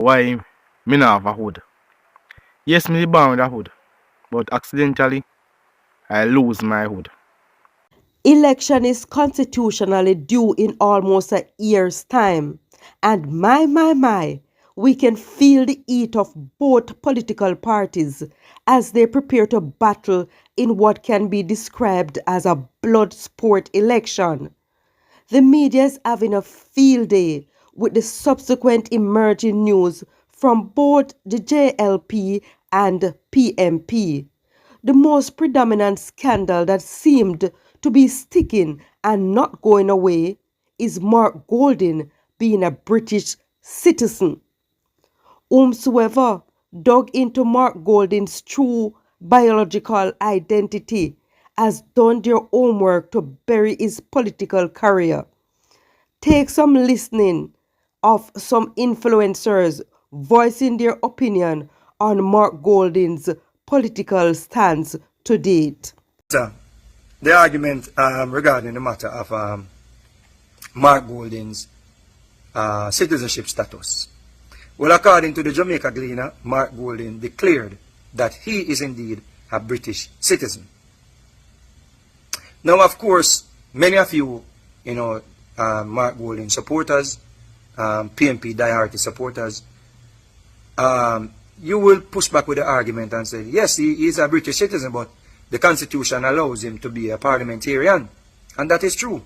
Why me not have a hood? Yes, me born with a hood, but accidentally I lose my hood. Election is constitutionally due in almost a year's time. And my, we can feel the heat of both political parties as they prepare to battle in what can be described as a blood sport election. The media is having a field day with the subsequent emerging news from both the JLP and PMP. The most predominant scandal that seemed to be sticking and not going away is Mark Golding being a British citizen. Whomsoever dug into Mark Golding's true biological identity has done their homework to bury his political career. Take some listening of some influencers voicing their opinion on Mark Golding's political stance to date. The argument regarding the matter of Mark Golding's citizenship status. Well, according to the Jamaica Gleaner, Mark Golding declared that he is indeed a British citizen. Now, of course, many of you, Mark Golding supporters, PMP diehard supporters, you will push back with the argument and say, yes, he is a British citizen, but the Constitution allows him to be a parliamentarian. And that is true.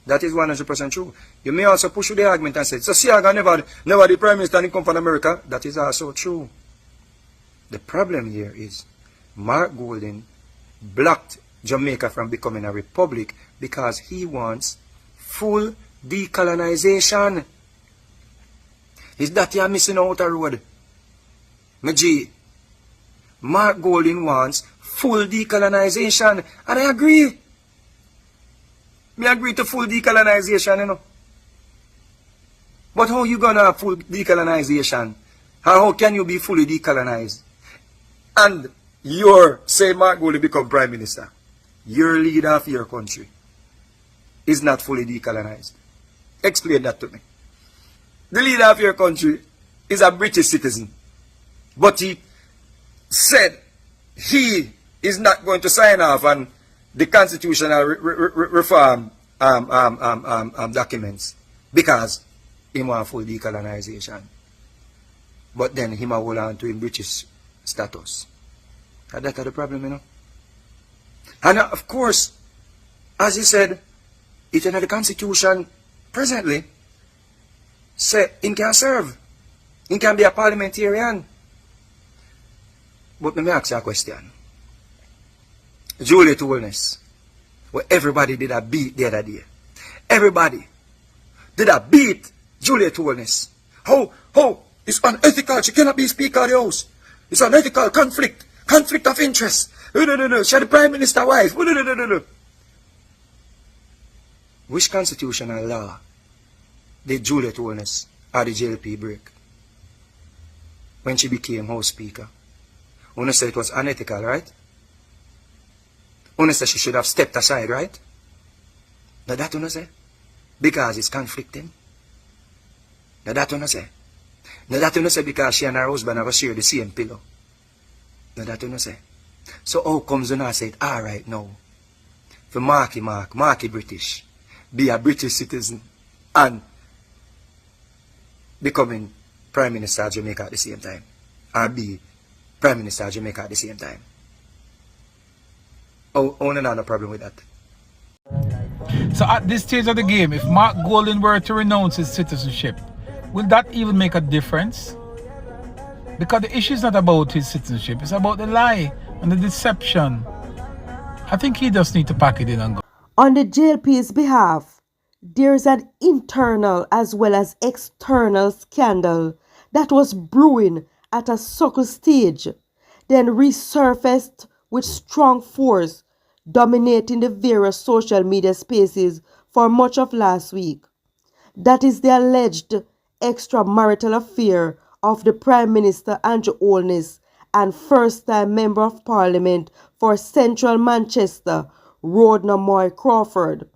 That is 100% true. You may also push with the argument and say, so Siaga never the Prime Minister and come from America. That is also true. The problem here is Mark Golding blocked Jamaica from becoming a republic because he wants full decolonization. Is that you're missing out a road? Maji, Mark Golding wants full decolonization, and I agree. Me agree to full decolonization, But how you gonna have full decolonization? How can you be fully decolonized? And you're say Mark Golding become Prime Minister. Your leader of your country is not fully decolonized. Explain that to me. The leader of your country is a British citizen, but he said he is not going to sign off on the constitutional reform documents because he wants full decolonization. But then he might hold on to his British status. And that's the problem, And of course, as he said, it's in the Constitution presently say he can serve. He can be a parliamentarian. But let me ask you a question. Juliet Holness, where everybody did a beat the other day. Everybody did a beat Juliet Holness. How? It's unethical. She cannot be Speaker of the House. It's unethical conflict of interest. She the Prime Minister wife. Which constitutional law did Juliet Holness or the JLP break when she became House Speaker? Una said it was unethical, right? Una said she should have stepped aside, right? Now that una say? Because it's conflicting. Now that una say? Now that una say because she and her husband have shared the same pillow. Now that una say? So how comes una say it alright now? For Marky British, be a British citizen and becoming Prime Minister of Jamaica at the same time. Or be Prime Minister of Jamaica at the same time. Oh, no problem with that. So at this stage of the game, if Mark Golding were to renounce his citizenship, will that even make a difference? Because the issue is not about his citizenship, it's about the lie and the deception. I think he just needs to pack it in and go. On the JLP's behalf, there's an internal as well as external scandal that was brewing at a suckle stage, then resurfaced with strong force, dominating the various social media spaces for much of last week. That is the alleged extramarital affair of the Prime Minister Andrew Holness and first-time Member of Parliament for Central Manchester, Rhoda Moy Crawford.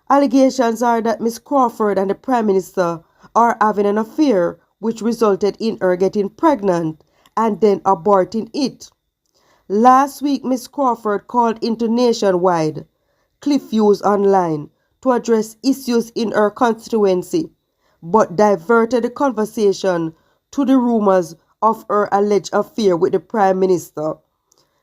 Allegations are that Miss Crawford and the Prime Minister are having an affair which resulted in her getting pregnant and then aborting it. Last week, Ms. Crawford called into Nationwide, Cliffviews Online, to address issues in her constituency, but diverted the conversation to the rumors of her alleged affair with the Prime Minister.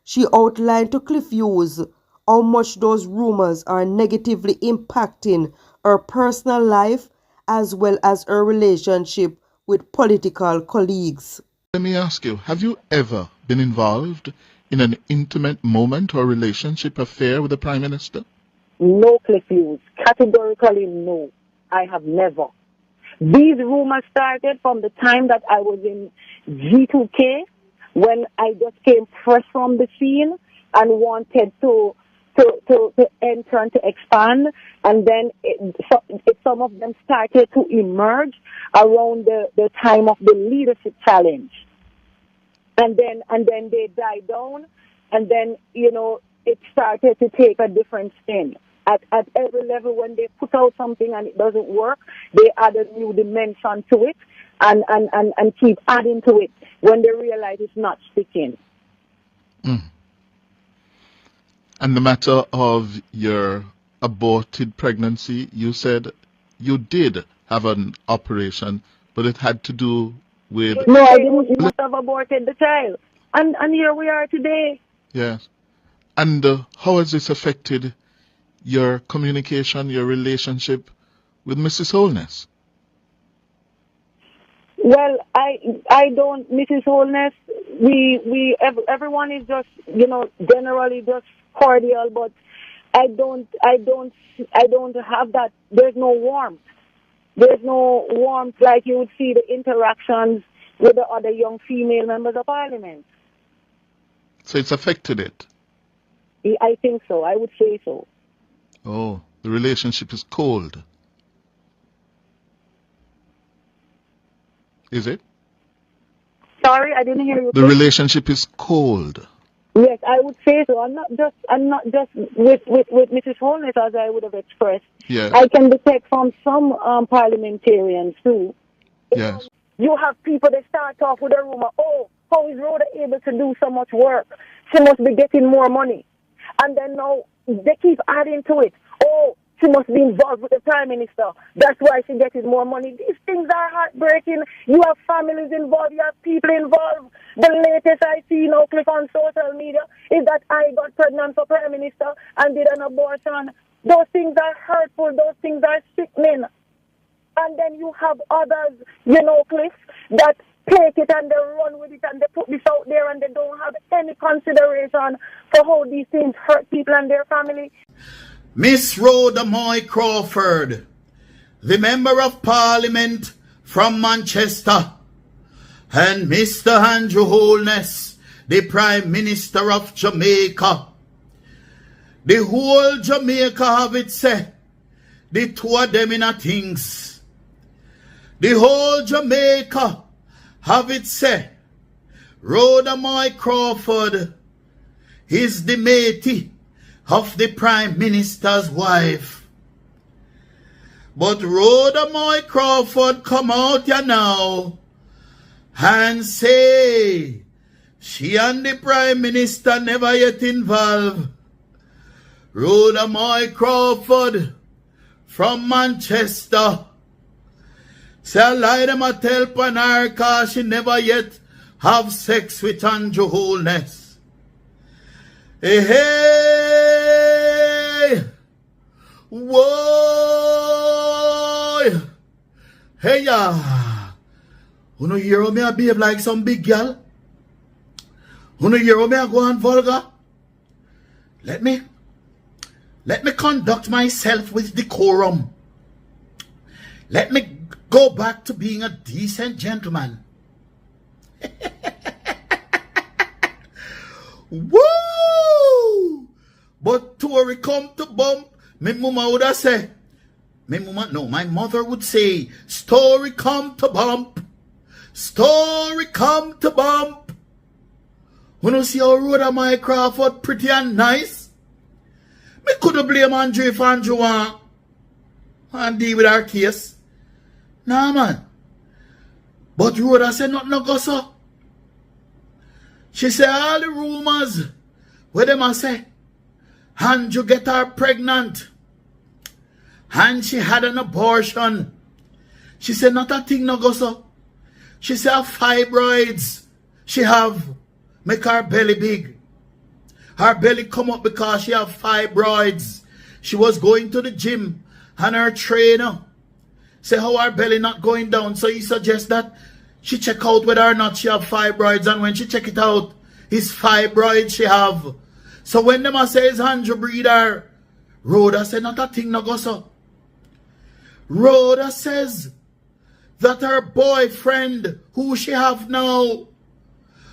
She outlined to Cliffviews how much those rumors are negatively impacting her personal life as well as her relationship with political colleagues. Let me ask you, have you ever been involved in an intimate moment or relationship affair with the Prime Minister? No, Cliffviews. Categorically no. I have never. These rumors started from the time that I was in G2K, when I just came fresh from the scene and wanted to enter and to expand, and then some of them started to emerge around the time of the leadership challenge, and then they died down, and then it started to take a different spin. At every level, when they put out something and it doesn't work, they add a new dimension to it and keep adding to it when they realize it's not sticking. Mm. And the matter of your aborted pregnancy, you said you did have an operation, but it had to do with... No, I didn't must have aborted the child. And here we are today. Yes. And how has this affected your communication, your relationship with Mrs. Holness? Well, I don't, Mrs. Holness, everyone is just, generally just cordial, but I don't have that. There's no warmth. There's no warmth like you would see the interactions with the other young female members of parliament. So it's affected it? I think so. I would say so. Oh, the relationship is cold. Is it? Sorry, I didn't hear you. The relationship is cold. Yes, I would say so. I'm not just with Mrs. Holness, as I would have expressed. Yes. I can detect from some parliamentarians too. Yes. You have people that start off with a rumor, oh, how is Rhoda able to do so much work? She must be getting more money. And then now they keep adding to it. Oh, she must be involved with the Prime Minister. That's why she gets more money. These things are heartbreaking. You have families involved. You have people involved. The latest I see now, Cliff, on social media is that I got pregnant for Prime Minister and did an abortion. Those things are hurtful. Those things are sickening. And then you have others, Cliff, that take it and they run with it and they put this out there and they don't have any consideration for how these things hurt people and their family. Miss Rhoda Moy Crawford, the Member of Parliament from Manchester, and Mr. Andrew Holness, the Prime Minister of Jamaica. The whole Jamaica have it say, the two of them in a things. The whole Jamaica have it say, Rhoda Moy Crawford is the matey of the Prime Minister's wife. But Rhoda Moy Crawford come out here now and say she and the Prime Minister never yet involved. Rhoda Moy Crawford from Manchester say a lie them a tell pan her cause she never yet have sex with Andrew Holness. Hey, hey, whoa, hey, ya. You know hear how me a behave like some big girl? You know hear how me a go on vulgar? Let me conduct myself with decorum. Let me go back to being a decent gentleman. Woo! But Tory come to bump, my mama would have say, my mother would say, story come to bump, story come to bump. When you see how Rhoda Moy Crawford pretty and nice, me could have blame Andrew if Andrew want and deal with our case. Nah, man. But Rhoda said nothing no go so. She said all the rumors where them a say, Andrew get her pregnant. And she had an abortion. She said not a thing no go so. She said her fibroids she have make her belly big. Her belly come up because she have fibroids. She was going to the gym and her trainer say how her belly not going down. So he suggests that she check out whether or not she have fibroids, and when she check it out, it's fibroids she have. So when them a say it's Andrew breeder, Rhoda said not a thing no go so. Rhoda says that her boyfriend, who she have now,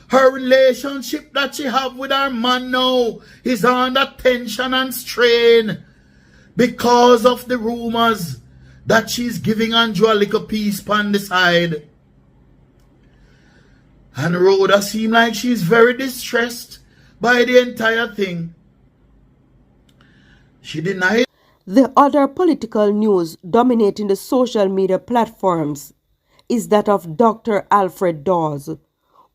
her relationship that she have with her man now is under tension and strain because of the rumors that she's giving Andrew a little piece on the side. And Rhoda seems like she's very distressed by the entire thing. She denied. The other political news dominating the social media platforms is that of Dr. Alfred Dawes,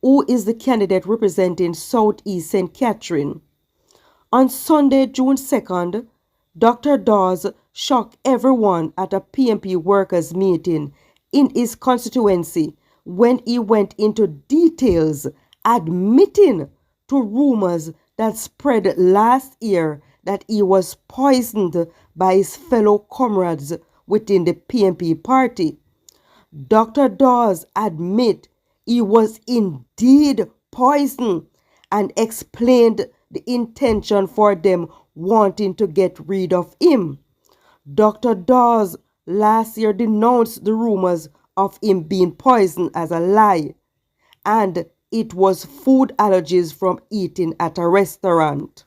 who is the candidate representing Southeast St. Catherine. On Sunday, June 2nd, Dr. Dawes shocked everyone at a PMP workers' meeting in his constituency when he went into details admitting to rumors that spread last year that he was poisoned by his fellow comrades within the PMP party. Dr. Dawes admit he was indeed poisoned and explained the intention for them wanting to get rid of him. Dr. Dawes last year denounced the rumors of him being poisoned as a lie, and it was food allergies from eating at a restaurant.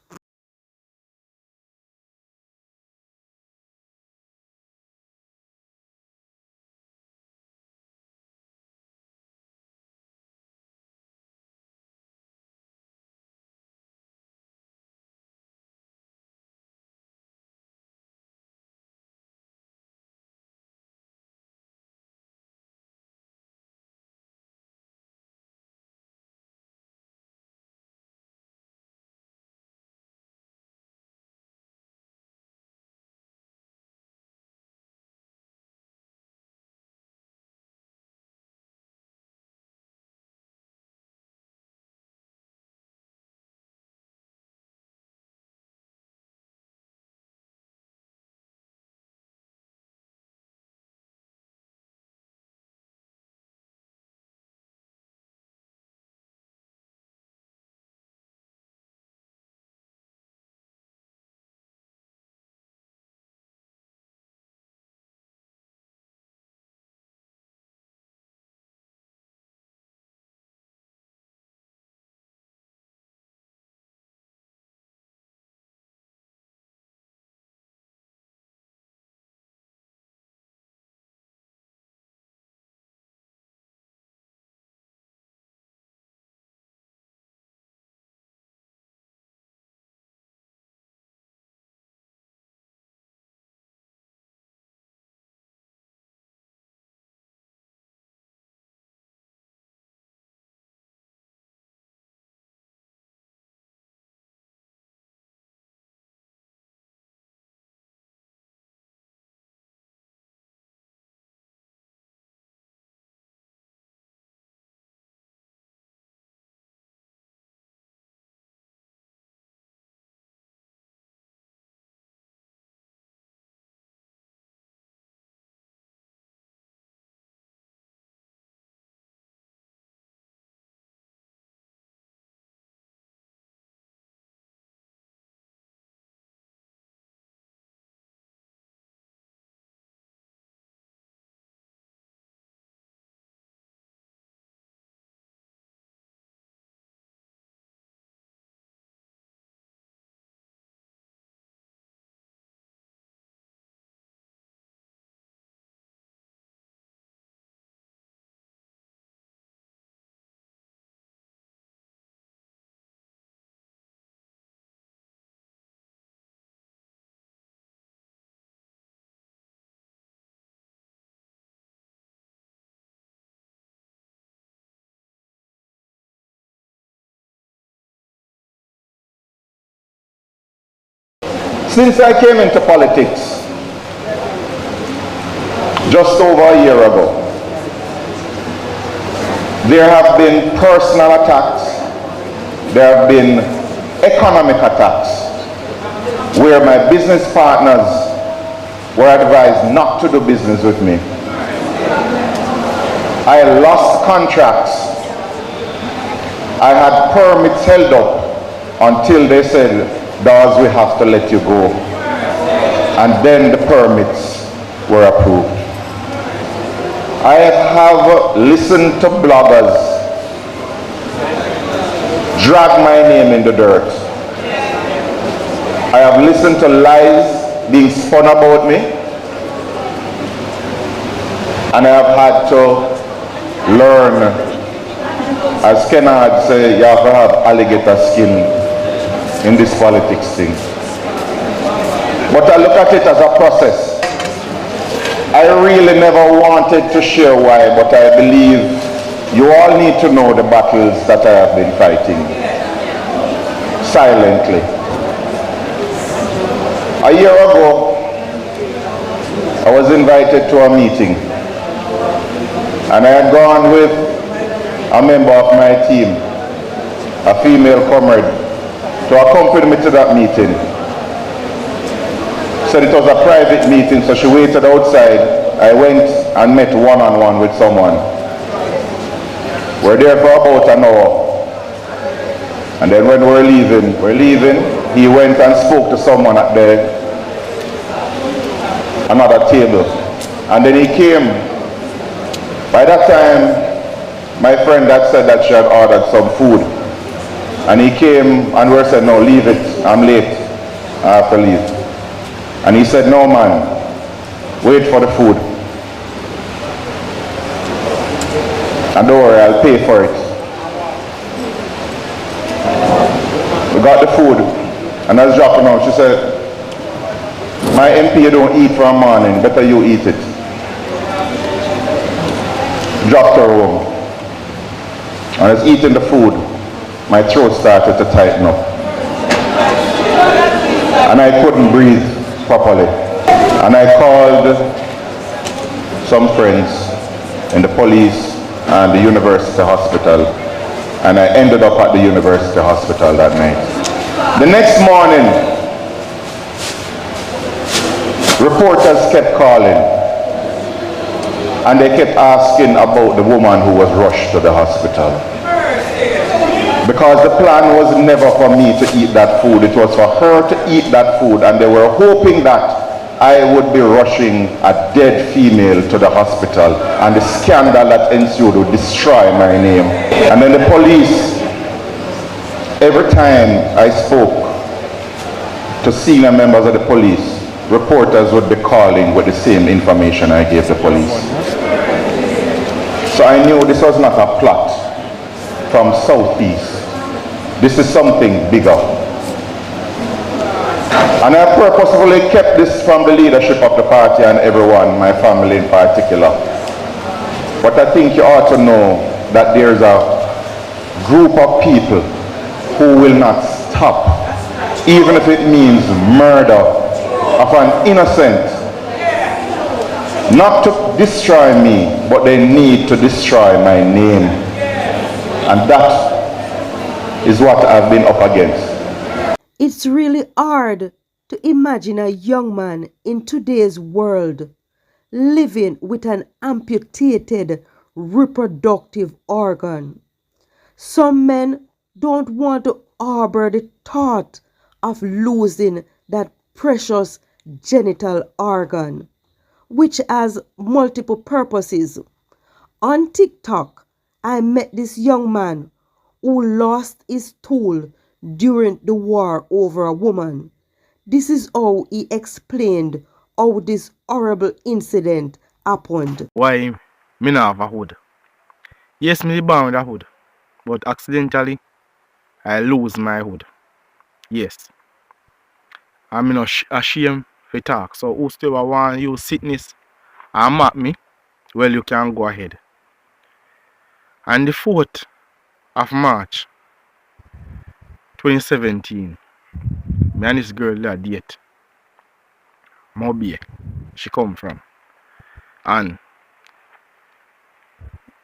Since I came into politics, just over a year ago, there have been personal attacks, there have been economic attacks, where my business partners were advised not to do business with me. I lost contracts. I had permits held up until they said, "Dawes, we have to let you go." And then the permits were approved. I have listened to bloggers drag my name in the dirt. I have listened to lies being spun about me, and I have had to learn, as Kennard say, you have to have alligator skin in this politics thing. But I look at it as a process. I really never wanted to share why, but I believe you all need to know the battles that I have been fighting silently. A year ago, I was invited to a meeting, and I had gone with a member of my team, a female comrade, to accompany me to that meeting. Said it was a private meeting, so she waited outside. I went and met one-on-one with someone. We're there for about an hour. And then when we're leaving, he went and spoke to someone at another table. And then he came. By that time, my friend had said that she had ordered some food. And he came and we said, "No, leave it, I'm late, I have to leave." And he said, "No man, wait for the food. And don't worry, I'll pay for it." We got the food, and I was dropping out. She said, "My MP, you don't eat for a morning, better you eat it." Dropped her home. And I was eating the food. My throat started to tighten up. And I couldn't breathe properly. And I called some friends in the police and the university hospital. And I ended up at the university hospital that night. The next morning, reporters kept calling. And they kept asking about the woman who was rushed to the hospital. Because the plan was never for me to eat that food. It was for her to eat that food, and they were hoping that I would be rushing a dead female to the hospital, and the scandal that ensued would destroy my name. And then the police, every time I spoke to senior members of the police, reporters would be calling with the same information I gave the police. So I knew this was not a plot from Southeast. This is something bigger. And I purposefully kept this from the leadership of the party and everyone, my family in particular. But I think you ought to know that there's a group of people who will not stop, even if it means murder of an innocent. Not to destroy me, but they need to destroy my name. And that is what I've been up against. It's really hard to imagine a young man in today's world living with an amputated reproductive organ. Some men don't want to harbor the thought of losing that precious genital organ, which has multiple purposes. On TikTok, I met this young man who lost his tool during the war over a woman. This is how he explained how this horrible incident happened. Why me not have a hood? Yes, me born with a hood, but accidentally I lose my hood. Yes. I'm not ashamed to talk. So whosoever want you sickness and mock me, well, you can go ahead. On the 4th of March 2017, me and this girl that date. Mobile. She come from. And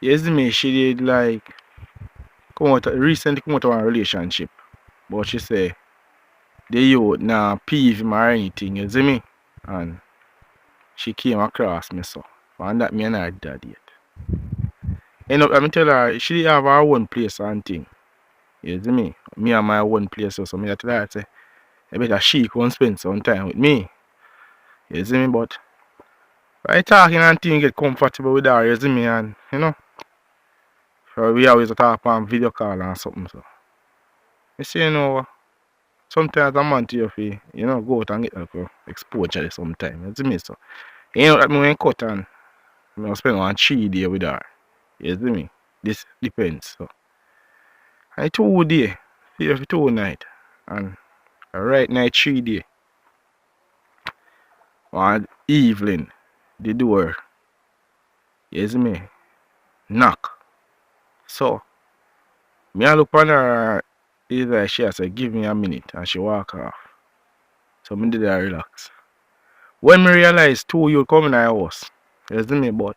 you see me, she did like recently come out of a relationship. But she say the youth nah peeve him or anything, you see me? And she came across me so. And that me and her dad yet. End up, I tell her she have her own place and thing. You see me? Me have my own place so me tell her say I better she come spend some time with me. You see me? But I talking and thing get comfortable with her, you see me, and you know. So we always talk on video call and something so. You see, you know, sometimes a man to you feel, you know, go out and get like exposure sometimes. You see me so. You know that me when cut and I spend 3 days with her. You see me? This depends so. I 2 days, every 2 night. And right night 3 days. One evening, the door, you see me, knock. So me I look on her, is like she say, give me a minute, and she walk off. So me did I relax. When me realize 2 you come in our house, you see me, but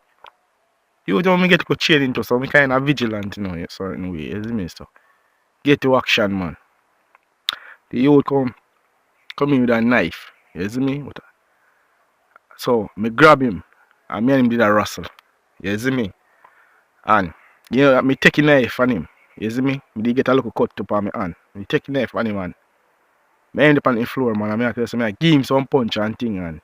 you don't me get to go chain into so me kind of vigilant, you know, in certain way, you see me, so get to action, man. The youth come in with a knife, you see me? So me grab him, and me and him did a wrestle, you see me? And you know, me take a knife on him, you see me? Me did get a little cut up on my hand. Me take a knife on him, and me end up on the floor, man, and I tell me I give him some punch and thing, and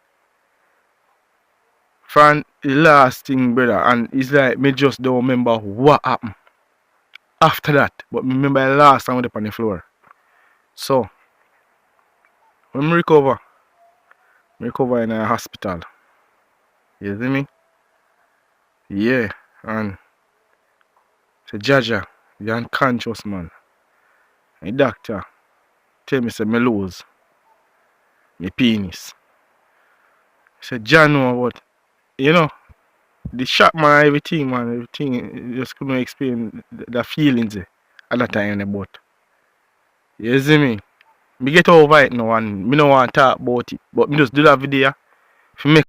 from the last thing, brother, and it's like me just don't remember what happened after that. But me remember the last time I was on the floor. So when me recover in a hospital. You see me? Yeah. And say Jaja, you're unconscious, man. The doctor tell me say me lose my penis. I said John know what, you know, the shock, man, everything just couldn't explain the feelings at that time but you see me? Me get over it now and me no want to talk about it. But me just do that video to make